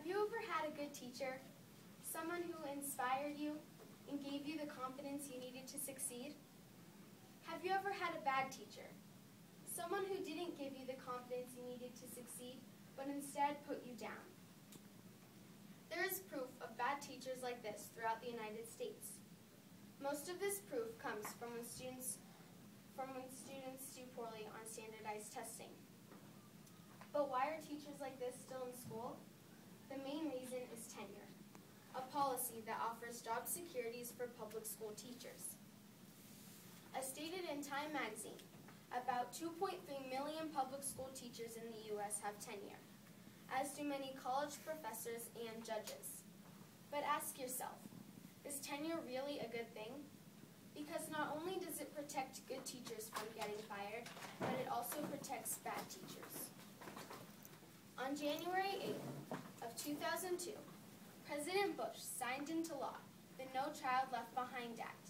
you ever had a good teacher? Someone who inspired you and gave you the confidence you needed to succeed? Have you ever had a bad teacher? Someone who didn't give you the confidence you needed to succeed, but instead put you down. There is proof of bad teachers like this throughout the United States. Most of this proof comes from when students do poorly on standardized testing. But why are teachers like this still in school? The main reason is tenure, a policy that offers job securities for public school teachers. As stated in Time magazine, about 2.3 million public school teachers in the U.S. have tenure, as do many college professors and judges. But ask yourself, is tenure really a good thing? Because not only does it protect good teachers from getting fired, but it also protects bad teachers. On January 8th of 2002, President Bush signed into law the No Child Left Behind Act,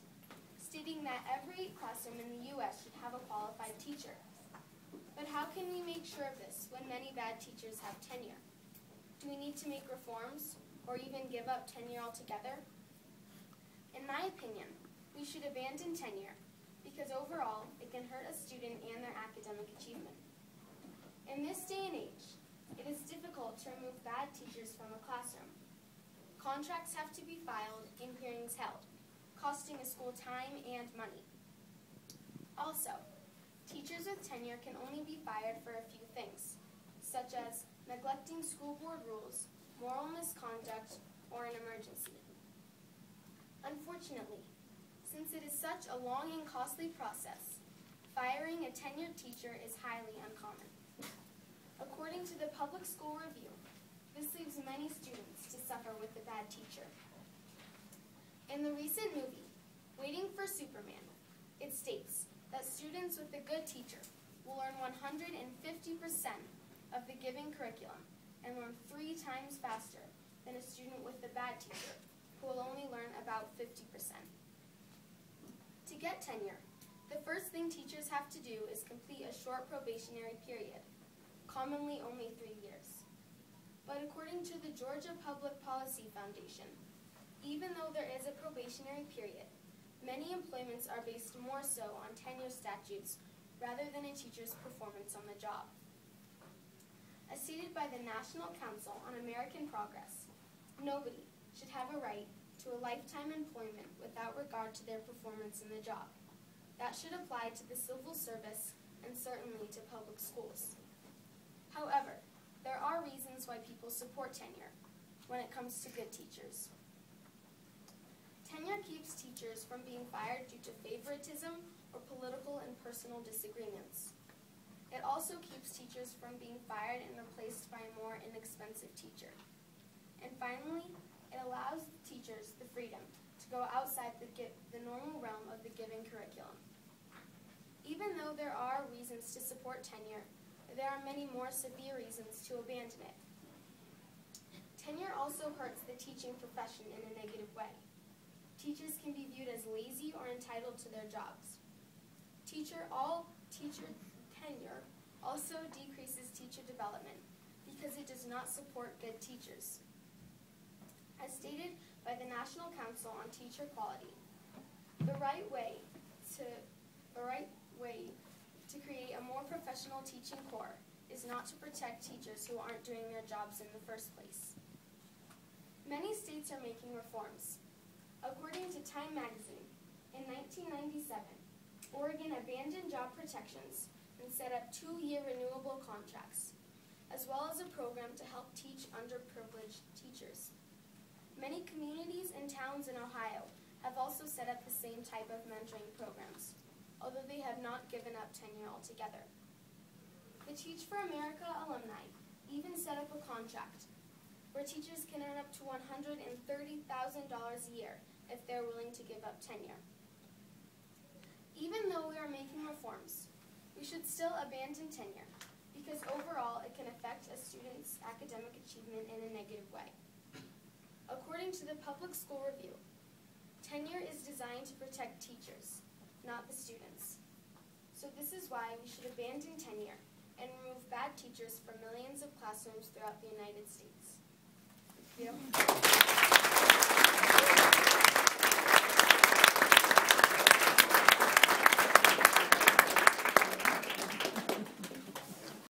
stating that every classroom in the U.S. should have a qualified teacher. But how can we make sure of this when many bad teachers have tenure? Do we need to make reforms, or even give up tenure altogether? In my opinion, we should abandon tenure, because overall, it can hurt a student and their academic achievement. In this day and age, it is difficult to remove bad teachers from a classroom. Contracts have to be filed and hearings held, costing a school time and money. Also, teachers with tenure can only be fired for a few things, such as neglecting school board rules, moral misconduct, or an emergency. Unfortunately, since it is such a long and costly process, firing a tenured teacher is highly uncommon. According to the Public School Review, this leaves many students to suffer with the bad teacher. In the recent movie, Waiting for Superman, it states that students with a good teacher will learn 150% of the given curriculum and learn 3 times faster than a student with a bad teacher who will only learn about 50%. To get tenure, the first thing teachers have to do is complete a short probationary period, commonly only 3 years. But according to the Georgia Public Policy Foundation, even though there is a probationary period, many employments are based more so on tenure statutes rather than a teacher's performance on the job. As stated by the National Council on American Progress, nobody should have a right to a lifetime employment without regard to their performance in the job. That should apply to the civil service and certainly to public schools. However, there are reasons why people support tenure when it comes to good teachers. Tenure keeps teachers from being fired due to favoritism or political and personal disagreements. It also keeps teachers from being fired and replaced by a more inexpensive teacher. And finally, it allows the teachers the freedom to go outside the normal realm of the given curriculum. Even though there are reasons to support tenure, there are many more severe reasons to abandon it. Tenure also hurts the teaching profession in a negative way. Teachers can be viewed as lazy or entitled to their jobs. All teacher tenure also decreases teacher development because it does not support good teachers. As stated by the National Council on Teacher Quality, the right way to create a more professional teaching corps is not to protect teachers who aren't doing their jobs in the first place. Many states are making reforms. According to Time magazine, in 1997, Oregon abandoned job protections and set up 2-year renewable contracts, as well as a program to help teach underprivileged teachers. Many communities and towns in Ohio have also set up the same type of mentoring programs, although they have not given up tenure altogether. The Teach for America alumni even set up a contract where teachers can earn up to $130,000 a year if they're willing to give up tenure. Even though we are making reforms, we should still abandon tenure because overall it can affect a student's academic achievement in a negative way. According to the Public School Review, tenure is designed to protect teachers, not the students. So this is why we should abandon tenure and remove bad teachers from millions of classrooms throughout the United States. you.